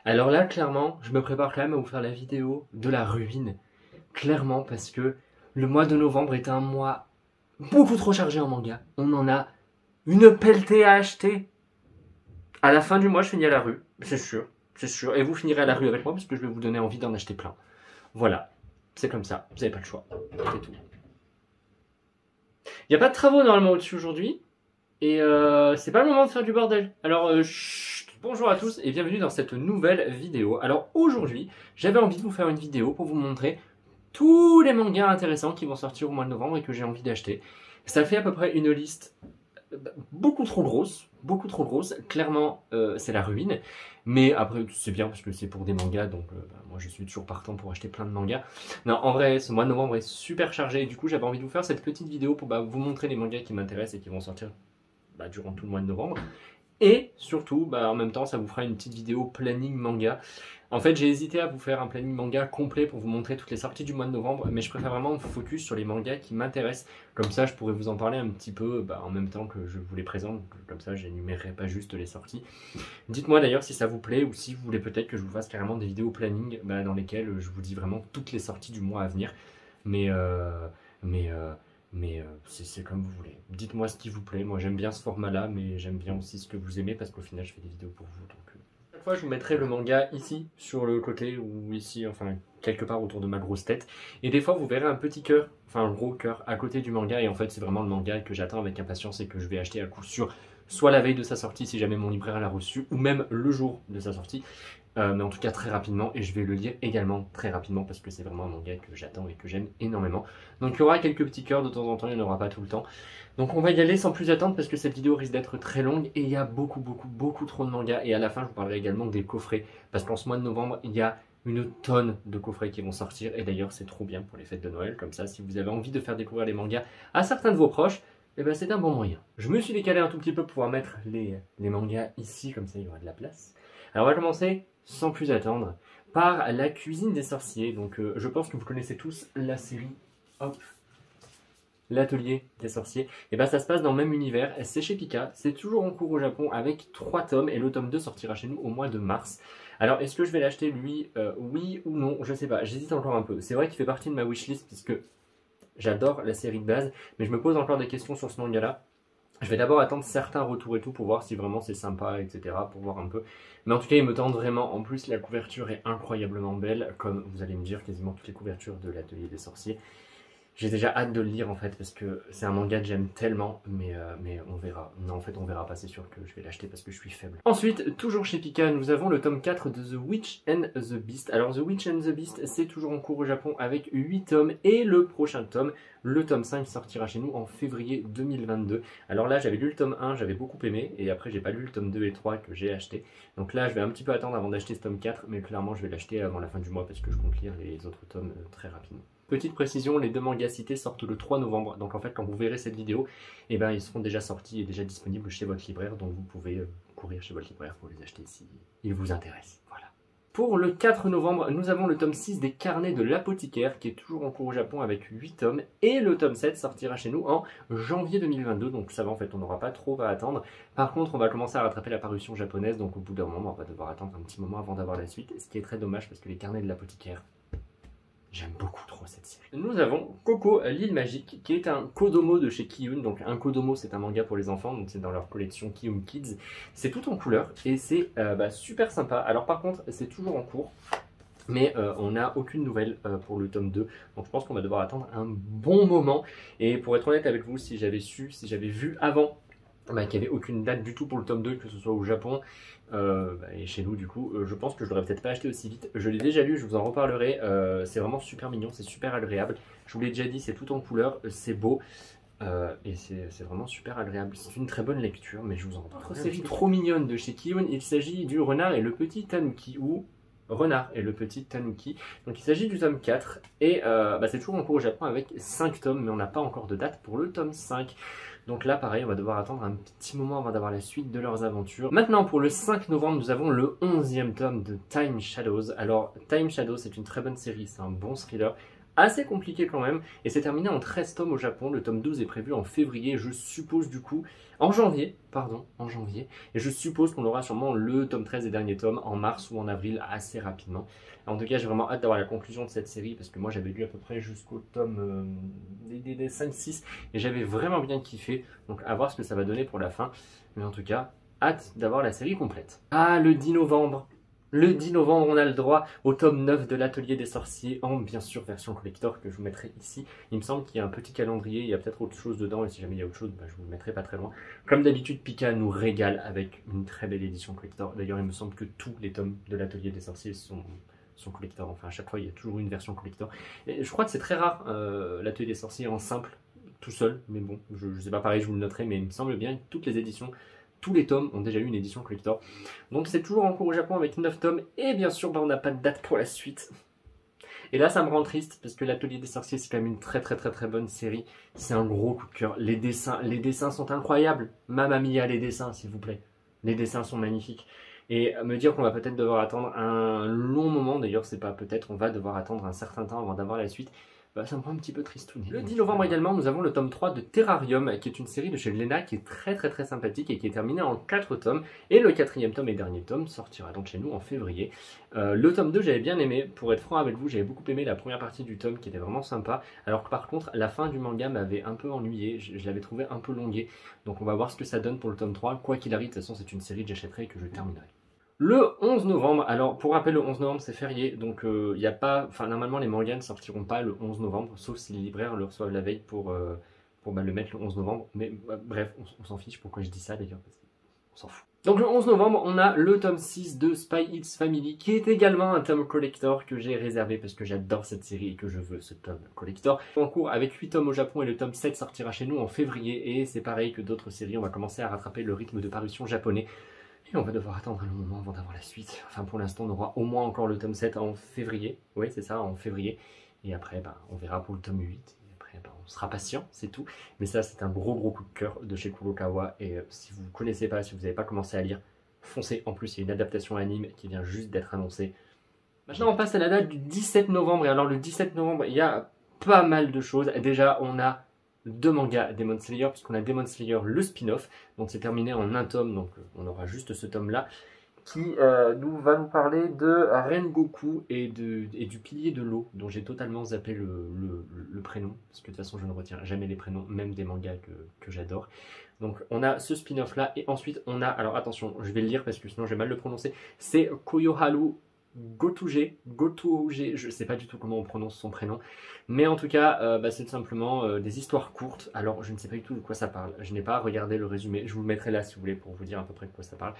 Alors là, clairement, je me prépare quand même à vous faire la vidéo de la ruine. Clairement, parce que le mois de novembre est un mois beaucoup trop chargé en manga. On en a une pelletée à acheter. À la fin du mois, je finis à la rue, c'est sûr, c'est sûr. Et vous finirez à la rue avec moi parce que je vais vous donner envie d'en acheter plein. Voilà, c'est comme ça, vous n'avez pas le choix. C'est tout. Il n'y a pas de travaux normalement au-dessus aujourd'hui. Et c'est pas le moment de faire du bordel. Alors, chut, bonjour à tous et bienvenue dans cette nouvelle vidéo. Alors aujourd'hui, j'avais envie de vous faire une vidéo pour vous montrer tous les mangas intéressants qui vont sortir au mois de novembre et que j'ai envie d'acheter. Ça fait à peu près une liste beaucoup trop grosse, beaucoup trop grosse. Clairement, c'est la ruine. Mais après, c'est bien parce que c'est pour des mangas, donc moi je suis toujours partant pour acheter plein de mangas. Non, en vrai, ce mois de novembre est super chargé. Et du coup, j'avais envie de vous faire cette petite vidéo pour vous montrer les mangas qui m'intéressent et qui vont sortir durant tout le mois de novembre. Et surtout, en même temps, ça vous fera une petite vidéo planning manga. En fait, j'ai hésité à vous faire un planning manga complet pour vous montrer toutes les sorties du mois de novembre, mais je préfère vraiment me focus sur les mangas qui m'intéressent. Comme ça, je pourrais vous en parler un petit peu en même temps que je vous les présente. Comme ça, j'énumérerai pas juste les sorties. Dites-moi d'ailleurs si ça vous plaît ou si vous voulez peut-être que je vous fasse carrément des vidéos planning dans lesquelles je vous dis vraiment toutes les sorties du mois à venir. Mais c'est comme vous voulez. Dites-moi ce qui vous plaît. Moi, j'aime bien ce format-là, mais j'aime bien aussi ce que vous aimez parce qu'au final, je fais des vidéos pour vous. Donc, chaque fois, je vous mettrai le manga ici, sur le côté, ou ici, enfin, quelque part autour de ma grosse tête. Et des fois, vous verrez un petit cœur, enfin, un gros cœur à côté du manga. Et en fait, c'est vraiment le manga que j'attends avec impatience et que je vais acheter à coup sûr, soit la veille de sa sortie, si jamais mon libraire l'a reçu, ou même le jour de sa sortie. Mais en tout cas très rapidement, et je vais le lire également très rapidement parce que c'est vraiment un manga que j'attends et que j'aime énormément. Donc il y aura quelques petits cœurs de temps en temps, il n'y en aura pas tout le temps. Donc on va y aller sans plus attendre parce que cette vidéo risque d'être très longue et il y a beaucoup trop de mangas. Et à la fin je vous parlerai également des coffrets parce qu'en ce mois de novembre il y a une tonne de coffrets qui vont sortir. Et d'ailleurs c'est trop bien pour les fêtes de Noël, comme ça si vous avez envie de faire découvrir les mangas à certains de vos proches, c'est un bon moyen. Je me suis décalé un tout petit peu pour pouvoir mettre les mangas ici, comme ça il y aura de la place. Alors on va commencer sans plus attendre par la cuisine des sorciers. Donc je pense que vous connaissez tous la série, hop, l'atelier des sorciers. Et ça se passe dans le même univers, c'est chez Pika, c'est toujours en cours au Japon avec 3 tomes et le tome 2 sortira chez nous au mois de mars. Alors est-ce que je vais l'acheter lui, oui ou non, je sais pas, j'hésite encore un peu. C'est vrai qu'il fait partie de ma wishlist puisque j'adore la série de base, mais je me pose encore des questions sur ce manga là. Je vais d'abord attendre certains retours et tout pour voir si vraiment c'est sympa, etc. Pour voir un peu. Mais en tout cas, il me tente vraiment. En plus, la couverture est incroyablement belle. Comme vous allez me dire, quasiment toutes les couvertures de l'Atelier des Sorciers. J'ai déjà hâte de le lire en fait parce que c'est un manga que j'aime tellement, mais on verra. Non, en fait, on verra pas, c'est sûr que je vais l'acheter parce que je suis faible. Ensuite, toujours chez Pika, nous avons le tome 4 de The Witch and the Beast. Alors, The Witch and the Beast, c'est toujours en cours au Japon avec 8 tomes et le prochain tome, le tome 5, sortira chez nous en février 2022. Alors là, j'avais lu le tome 1, j'avais beaucoup aimé, et après, j'ai pas lu le tome 2 et 3 que j'ai acheté. Donc là, je vais un petit peu attendre avant d'acheter ce tome 4, mais clairement, je vais l'acheter avant la fin du mois parce que je compte lire les autres tomes très rapidement. Petite précision, les deux mangas cités sortent le 3 novembre, donc en fait quand vous verrez cette vidéo, ils seront déjà sortis et déjà disponibles chez votre libraire, donc vous pouvez courir chez votre libraire pour les acheter si ils vous intéressent. Voilà. Pour le 4 novembre, nous avons le tome 6 des Carnets de l'apothicaire qui est toujours en cours au Japon avec 8 tomes, et le tome 7 sortira chez nous en janvier 2022, donc ça va en fait, on n'aura pas trop à attendre. Par contre, on va commencer à rattraper la parution japonaise, donc au bout d'un moment, on va devoir attendre un petit moment avant d'avoir la suite, ce qui est très dommage parce que les Carnets de l'apothicaire, j'aime beaucoup trop cette série. Nous avons Coco, l'île magique, qui est un Kodomo de chez Kiyun. Donc un Kodomo, c'est un manga pour les enfants, donc c'est dans leur collection Kiyun Kids. C'est tout en couleur et c'est super sympa. Alors par contre, c'est toujours en cours, mais on n'a aucune nouvelle pour le tome 2. Donc je pense qu'on va devoir attendre un bon moment. Et pour être honnête avec vous, si j'avais vu avant qu'il n'y avait aucune date du tout pour le tome 2, que ce soit au Japon et chez nous du coup, je pense que je l'aurais peut-être pas acheté aussi vite. Je l'ai déjà lu, je vous en reparlerai, c'est vraiment super mignon, c'est super agréable. Je vous l'ai déjà dit, c'est tout en couleur, c'est beau. Et c'est vraiment super agréable. C'est une très bonne lecture, mais je vous en reparlerai. Autre série trop mignonne de chez Kiyun, il s'agit du Renard et le Petit Tanuki, ou Renard et le Petit Tanuki. Donc il s'agit du tome 4, et c'est toujours en cours au Japon avec 5 tomes, mais on n'a pas encore de date pour le tome 5. Donc là, pareil, on va devoir attendre un petit moment avant d'avoir la suite de leurs aventures. Maintenant, pour le 5 novembre, nous avons le 11e tome de Time Shadows. Alors, Time Shadows, c'est une très bonne série, c'est un bon thriller. assez compliqué quand même, et c'est terminé en 13 tomes au Japon. Le tome 12 est prévu en février, je suppose du coup, en janvier, et je suppose qu'on aura sûrement le tome 13 et dernier tome en mars ou en avril assez rapidement. En tout cas, j'ai vraiment hâte d'avoir la conclusion de cette série, parce que moi j'avais lu à peu près jusqu'au tome des 5-6, et j'avais vraiment bien kiffé, donc à voir ce que ça va donner pour la fin, mais en tout cas, hâte d'avoir la série complète. Ah, le 10 novembre! Le 10 novembre, on a le droit au tome 9 de l'Atelier des Sorciers, en bien sûr version collector que je vous mettrai ici. Il me semble qu'il y a un petit calendrier, il y a peut-être autre chose dedans, et si jamais il y a autre chose, bah, je vous le mettrai pas très loin. Comme d'habitude, Pika nous régale avec une très belle édition collector. D'ailleurs, il me semble que tous les tomes de l'Atelier des Sorciers sont collector. Enfin, à chaque fois, il y a toujours une version collector. Et je crois que c'est très rare, l'Atelier des Sorciers en simple, tout seul, mais bon, je sais pas, pareil, je vous le noterai, mais il me semble bien que toutes les éditions, tous les tomes ont déjà eu une édition collector. Donc c'est toujours en cours au Japon avec 9 tomes. Et bien sûr, bah, on n'a pas de date pour la suite. Et là, ça me rend triste parce que l'Atelier des Sorciers, c'est quand même une très bonne série. C'est un gros coup de cœur. Les dessins sont incroyables. Mamma mia, les dessins, s'il vous plaît. Les dessins sont magnifiques. Et me dire qu'on va peut-être devoir attendre un long moment, d'ailleurs, c'est pas peut-être, on va devoir attendre un certain temps avant d'avoir la suite. Bah, ça me rend un petit peu tristouné. Le 10 novembre également, nous avons le tome 3 de Terrarium, qui est une série de chez Glénat qui est très sympathique et qui est terminée en 4 tomes. Et le 4e tome et dernier tome sortira donc chez nous en février. Le tome 2, j'avais bien aimé. Pour être franc avec vous, j'avais beaucoup aimé la première partie du tome qui était vraiment sympa. Alors que par contre, la fin du manga m'avait un peu ennuyé. Je l'avais trouvé un peu longué. Donc on va voir ce que ça donne pour le tome 3. Quoi qu'il arrive, de toute façon, c'est une série que j'achèterai et que je terminerai. Le 11 novembre, alors pour rappel, le 11 novembre c'est férié, donc il y a pas, enfin normalement les mangas ne sortiront pas le 11 novembre, sauf si les libraires le reçoivent la veille pour le mettre le 11 novembre, mais bref, on s'en fiche, pourquoi je dis ça d'ailleurs, parce qu'on s'en fout. Donc le 11 novembre, on a le tome 6 de Spy X Family, qui est également un tome collector que j'ai réservé parce que j'adore cette série et que je veux ce tome collector. En cours avec 8 tomes au Japon et le tome 7 sortira chez nous en février, et c'est pareil que d'autres séries, on va commencer à rattraper le rythme de parution japonais. Et on va devoir attendre un long moment avant d'avoir la suite. Enfin, pour l'instant, on aura au moins encore le tome 7 en février. Oui, c'est ça, en février. Et après, bah, on verra pour le tome 8. Et après, bah, on sera patient, c'est tout. Mais ça, c'est un gros coup de cœur de chez Kurokawa. Et si vous ne connaissez pas, si vous n'avez pas commencé à lire, foncez. En plus, il y a une adaptation anime qui vient juste d'être annoncée. Maintenant, on passe à la date du 17 novembre. Et alors, le 17 novembre, il y a pas mal de choses. Déjà, on a 2 mangas Demon Slayer, puisqu'on a Demon Slayer le spin-off, donc c'est terminé en un tome, donc on aura juste ce tome là, qui va nous parler de Rengoku et du pilier de l'eau, dont j'ai totalement zappé le prénom, parce que de toute façon je ne retiens jamais les prénoms, même des mangas que j'adore. Donc on a ce spin-off là, et ensuite on a, alors attention, je vais le lire parce que sinon je vais mal le prononcer, c'est Koyoharu Gotoge, je sais pas du tout comment on prononce son prénom, mais en tout cas, c'est tout simplement des histoires courtes. Alors, je ne sais pas du tout de quoi ça parle. Je n'ai pas regardé le résumé. Je vous le mettrai là si vous voulez pour vous dire à peu près de quoi ça parle.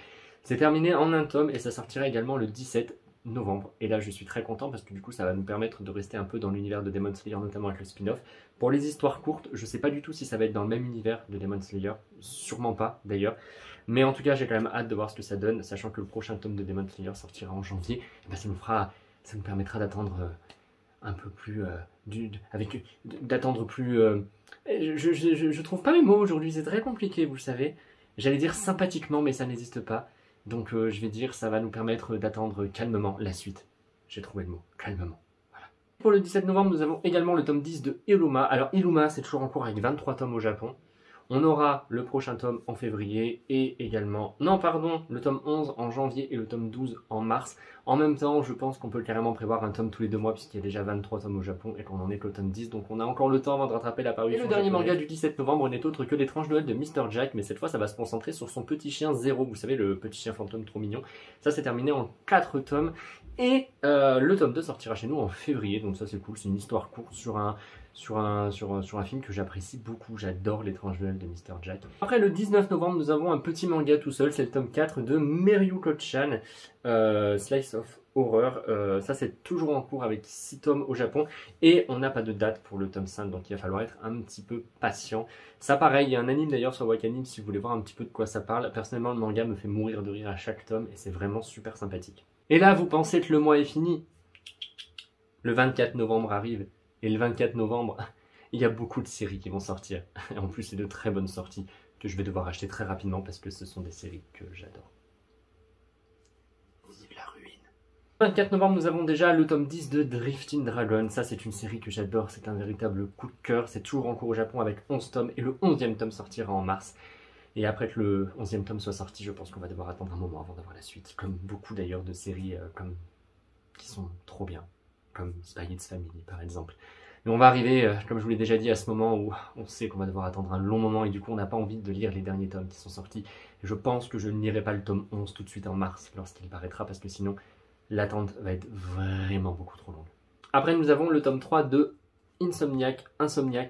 C'est terminé en un tome et ça sortira également le 17 novembre. Et là, je suis très content parce que du coup, ça va nous permettre de rester un peu dans l'univers de Demon Slayer, notamment avec le spin-off. Pour les histoires courtes, je sais pas du tout si ça va être dans le même univers de Demon Slayer. Sûrement pas, d'ailleurs. Mais en tout cas, j'ai quand même hâte de voir ce que ça donne, sachant que le prochain tome de Demon Slayer sortira en janvier. Et ben, ça nous permettra d'attendre un peu plus d'attendre plus je trouve pas mes mots aujourd'hui, c'est très compliqué, vous le savez. J'allais dire sympathiquement, mais ça n'existe pas. Donc je vais dire, ça va nous permettre d'attendre calmement la suite. J'ai trouvé le mot, calmement. Voilà. Pour le 17 novembre, nous avons également le tome 10 de Illuma. Alors Illuma, c'est toujours en cours avec 23 tomes au Japon. On aura le prochain tome en février et également, non pardon, le tome 11 en janvier et le tome 12 en mars. En même temps, je pense qu'on peut carrément prévoir un tome tous les 2 mois puisqu'il y a déjà 23 tomes au Japon et qu'on en est qu'au tome 10. Donc on a encore le temps avant de rattraper la parution. Et le dernier manga du 17 novembre n'est autre que l'étrange Noël de Mr. Jack, mais cette fois ça va se concentrer sur son petit chien Zéro. Vous savez, le petit chien fantôme trop mignon. Ça c'est terminé en 4 tomes. Et le tome 2 sortira chez nous en février, donc ça c'est cool, c'est une histoire courte sur un film que j'apprécie beaucoup, j'adore l'étrange Noël de Mr. Jack. Après le 19 novembre, nous avons un petit manga tout seul, c'est le tome 4 de Meryuko-chan, Slice of Horror. Ça c'est toujours en cours avec 6 tomes au Japon, et on n'a pas de date pour le tome 5, donc il va falloir être un petit peu patient. Ça pareil, il y a un anime d'ailleurs sur Wakanim si vous voulez voir un petit peu de quoi ça parle. Personnellement, le manga me fait mourir de rire à chaque tome, et c'est vraiment super sympathique. Et là, vous pensez que le mois est fini? Le 24 novembre arrive. Et le 24 novembre, il y a beaucoup de séries qui vont sortir. Et en plus, c'est de très bonnes sorties que je vais devoir acheter très rapidement parce que ce sont des séries que j'adore. Vive la ruine. 24 novembre, nous avons déjà le tome 10 de Drifting Dragon. Ça, c'est une série que j'adore, c'est un véritable coup de cœur. C'est toujours en cours au Japon avec 11 tomes et le 11e tome sortira en mars. Et après que le 11e tome soit sorti, je pense qu'on va devoir attendre un moment avant d'avoir la suite. Comme beaucoup d'ailleurs de séries qui sont trop bien, comme Spy X Family par exemple. Mais on va arriver, comme je vous l'ai déjà dit, à ce moment où on sait qu'on va devoir attendre un long moment et du coup on n'a pas envie de lire les derniers tomes qui sont sortis. Et je pense que je ne lirai pas le tome 11 tout de suite en mars lorsqu'il paraîtra parce que sinon l'attente va être vraiment beaucoup trop longue. Après nous avons le tome 3 de Insomniac,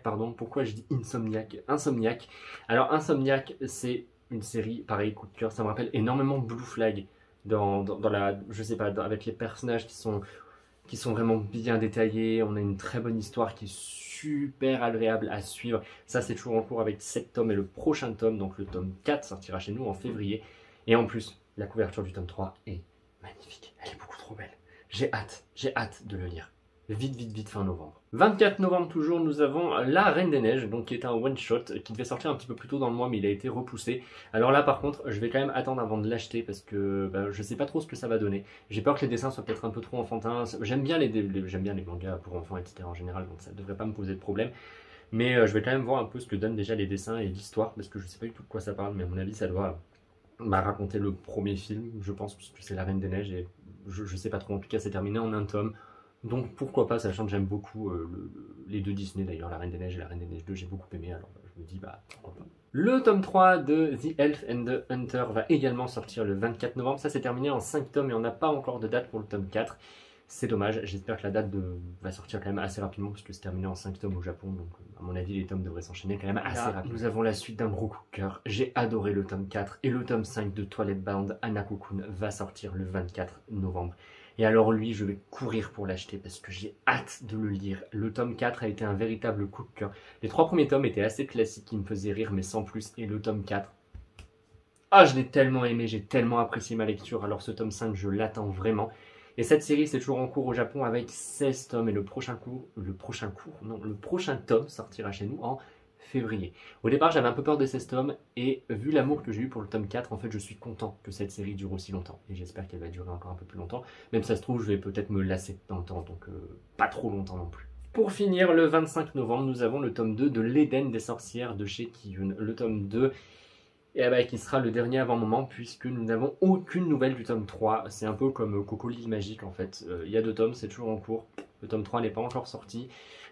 pardon, pourquoi je dis Insomniac. Alors Insomniac, c'est une série, pareil, coup de cœur, ça me rappelle énormément Blue Flag, dans la, je sais pas, avec les personnages qui sont vraiment bien détaillés, on a une très bonne histoire qui est super agréable à suivre. Ça c'est toujours en cours avec 7 tomes et le prochain tome, donc le tome 4 sortira chez nous en février. Et en plus, la couverture du tome 3 est magnifique, elle est beaucoup trop belle. J'ai hâte de le lire. Vite, fin novembre. 24 novembre toujours, nous avons La Reine des Neiges, donc qui est un one-shot, qui devait sortir un petit peu plus tôt dans le mois, mais il a été repoussé. Alors là, par contre, je vais quand même attendre avant de l'acheter, parce que je sais pas trop ce que ça va donner. J'ai peur que les dessins soient peut-être un peu trop enfantins. J'aime bien les mangas pour enfants, etc. en général, donc ça devrait pas me poser de problème. Mais je vais quand même voir un peu ce que donnent déjà les dessins et l'histoire, parce que je sais pas du tout de quoi ça parle, mais à mon avis, ça doit raconter le premier film, je pense, puisque c'est La Reine des Neiges, et je sais pas trop. En tout cas, c'est terminé en un tome. Donc pourquoi pas, sachant que j'aime beaucoup les deux Disney d'ailleurs, La Reine des Neiges et La Reine des Neiges 2, j'ai beaucoup aimé, alors je me dis pourquoi pas. Le tome 3 de The Elf and the Hunter va également sortir le 24 novembre, ça c'est terminé en 5 tomes et on n'a pas encore de date pour le tome 4. C'est dommage, j'espère que la date va sortir quand même assez rapidement parce que c'est terminé en 5 tomes au Japon, donc à mon avis les tomes devraient s'enchaîner quand même assez rapidement. Nous avons la suite d'un gros coup de cœur, j'ai adoré le tome 4 et le tome 5 de Toilet Bound Hanako-kun va sortir le 24 novembre. Et alors lui, je vais courir pour l'acheter parce que j'ai hâte de le lire. Le tome 4 a été un véritable coup de cœur. Les 3 premiers tomes étaient assez classiques, qui me faisaient rire, mais sans plus. Et le tome 4, je l'ai tellement aimé, j'ai tellement apprécié ma lecture. Alors ce tome 5, je l'attends vraiment. Et cette série, c'est toujours en cours au Japon avec 16 tomes. Et le prochain tome sortira chez nous en février. Au départ, j'avais un peu peur de 16 tomes et vu l'amour que j'ai eu pour le tome 4, en fait, je suis content que cette série dure aussi longtemps. Et j'espère qu'elle va durer encore un peu plus longtemps. Même si ça se trouve, je vais peut-être me lasser dans le temps, donc pas trop longtemps non plus. Pour finir, le 25 novembre, nous avons le tome 2 de l'Éden des sorcières de chez Kiyun. Le tome 2 qui sera le dernier avant moment puisque nous n'avons aucune nouvelle du tome 3. C'est un peu comme Coco l'île magique en fait. Il y a 2 tomes, c'est toujours en cours. Le tome 3 n'est pas encore sorti.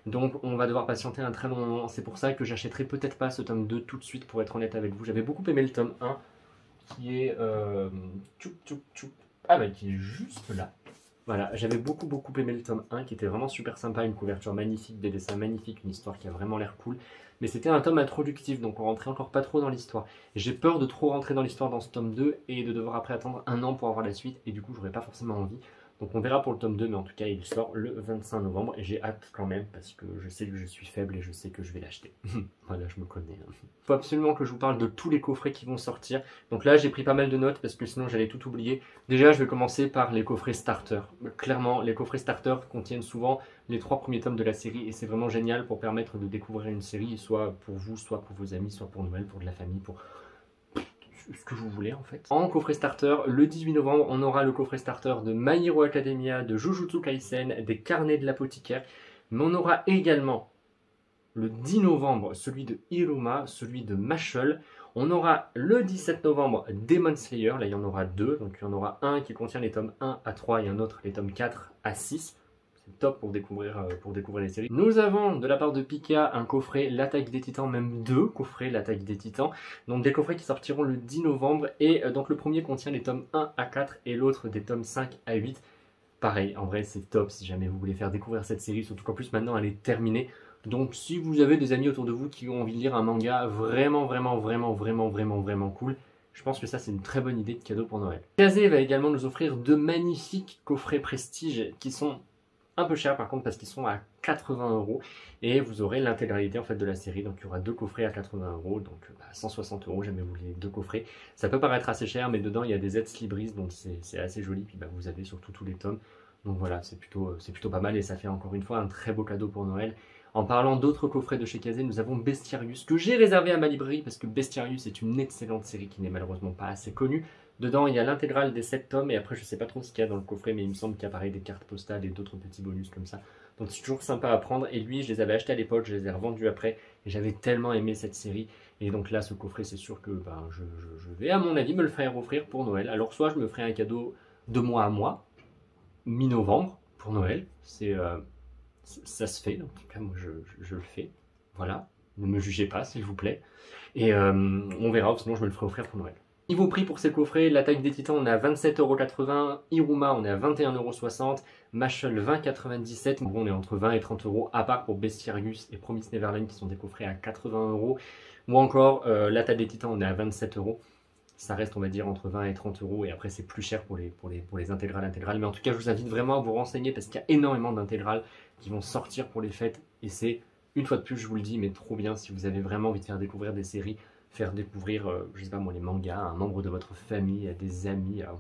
Donc on va devoir patienter un très long moment. C'est pour ça que j'achèterai peut-être pas ce tome 2 tout de suite pour être honnête avec vous. J'avais beaucoup aimé le tome 1 qui est qui est juste là. Voilà, j'avais beaucoup aimé le tome 1 qui était vraiment super sympa, une couverture magnifique, des dessins magnifiques, une histoire qui a vraiment l'air cool. Mais c'était un tome introductif, donc on rentrait encore pas trop dans l'histoire. J'ai peur de trop rentrer dans l'histoire dans ce tome 2 et de devoir après attendre un an pour avoir la suite, et du coup j'aurais pas forcément envie. Donc on verra pour le tome 2, mais en tout cas il sort le 25 novembre et j'ai hâte quand même parce que je sais que je suis faible et je sais que je vais l'acheter. Voilà, je me connais. Faut absolument que je vous parle de tous les coffrets qui vont sortir. Donc là j'ai pris pas mal de notes parce que sinon j'allais tout oublier. Déjà je vais commencer par les coffrets starter. Clairement, les coffrets starter contiennent souvent les 3 premiers tomes de la série et c'est vraiment génial pour permettre de découvrir une série, soit pour vous, soit pour vos amis, soit pour Noël, pour de la famille, pour ce que vous voulez en fait. En coffret starter, le 18 novembre, on aura le coffret starter de My Hero Academia, de Jujutsu Kaisen, des carnets de l'apothicaire, mais on aura également le 10 novembre celui de Iruma, celui de Mashle. On aura le 17 novembre Demon Slayer, là il y en aura 2, donc il y en aura un qui contient les tomes 1 à 3 et un autre les tomes 4 à 6. Top pour découvrir les séries. Nous avons de la part de Pika un coffret L'Attaque des Titans, même 2 coffrets L'Attaque des Titans. Donc des coffrets qui sortiront le 10 novembre et donc le premier contient les tomes 1 à 4 et l'autre des tomes 5 à 8. Pareil, en vrai c'est top si jamais vous voulez faire découvrir cette série, surtout qu'en plus maintenant elle est terminée. Donc si vous avez des amis autour de vous qui ont envie de lire un manga vraiment cool, je pense que ça c'est une très bonne idée de cadeau pour Noël. Kazé va également nous offrir 2 magnifiques coffrets prestige qui sont un peu cher par contre parce qu'ils sont à 80 € et vous aurez l'intégralité en fait de la série. Donc il y aura 2 coffrets à 80 €, donc 160 €. Jamais vous voulez 2 coffrets. Ça peut paraître assez cher, mais dedans il y a des ex libris, donc c'est assez joli. Puis vous avez surtout tous les tomes. Donc voilà, c'est plutôt pas mal et ça fait encore une fois un très beau cadeau pour Noël. En parlant d'autres coffrets de chez Kazé, nous avons Bestiarius que j'ai réservé à ma librairie parce que Bestiarius est une excellente série qui n'est malheureusement pas assez connue. Dedans, il y a l'intégrale des 7 tomes, et après, je sais pas trop ce qu'il y a dans le coffret, mais il me semble qu'il y a pareil des cartes postales et d'autres petits bonus comme ça. Donc c'est toujours sympa à prendre, et lui, je les avais achetés à l'époque, je les ai revendus après, et j'avais tellement aimé cette série. Et donc là, ce coffret, c'est sûr que ben, je vais, à mon avis, me le faire offrir pour Noël. Alors soit je me ferai un cadeau de mois à mois, mi-novembre, pour Noël. Ça se fait, en tout cas, moi, je le fais. Voilà, ne me jugez pas, s'il vous plaît. Et on verra, sinon je me le ferai offrir pour Noël. Niveau prix pour ces coffrets, l'attaque des titans on est à 27,80 €, Iruma on est à 21,60 €, Mashal 20,97 €, bon, on est entre 20 et 30 €, à part pour Bestiarius et Promise Neverland qui sont des coffrets à 80 €, ou encore l'attaque des titans on est à 27 €, ça reste on va dire entre 20 et 30 €, et après c'est plus cher pour les intégrales, mais en tout cas je vous invite vraiment à vous renseigner parce qu'il y a énormément d'intégrales qui vont sortir pour les fêtes, et c'est, une fois de plus je vous le dis, mais trop bien si vous avez vraiment envie de faire découvrir des séries, faire découvrir, je sais pas moi, les mangas à un membre de votre famille, à des amis, à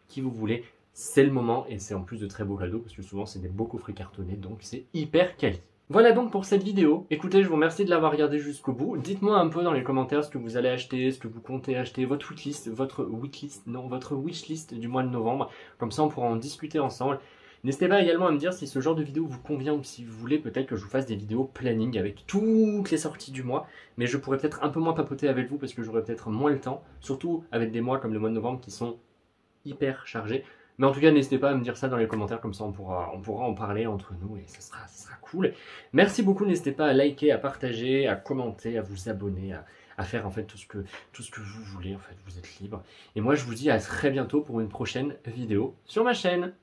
qui vous voulez, c'est le moment, et c'est en plus de très beaux cadeaux, parce que souvent c'est des beaux coffrets cartonnés, donc c'est hyper quali. Voilà donc pour cette vidéo. Écoutez, je vous remercie de l'avoir regardé jusqu'au bout. Dites-moi un peu dans les commentaires ce que vous allez acheter, ce que vous comptez acheter, votre votre wishlist du mois de novembre. Comme ça on pourra en discuter ensemble. N'hésitez pas également à me dire si ce genre de vidéo vous convient, ou si vous voulez peut-être que je vous fasse des vidéos planning avec toutes les sorties du mois. Mais je pourrais peut-être un peu moins papoter avec vous parce que j'aurai peut-être moins le temps. Surtout avec des mois comme le mois de novembre qui sont hyper chargés. Mais en tout cas, n'hésitez pas à me dire ça dans les commentaires, comme ça on pourra en parler entre nous et ça sera cool. Merci beaucoup, n'hésitez pas à liker, à partager, à commenter, à vous abonner, à faire en fait tout ce que vous voulez, en fait, vous êtes libre. Et moi je vous dis à très bientôt pour une prochaine vidéo sur ma chaîne.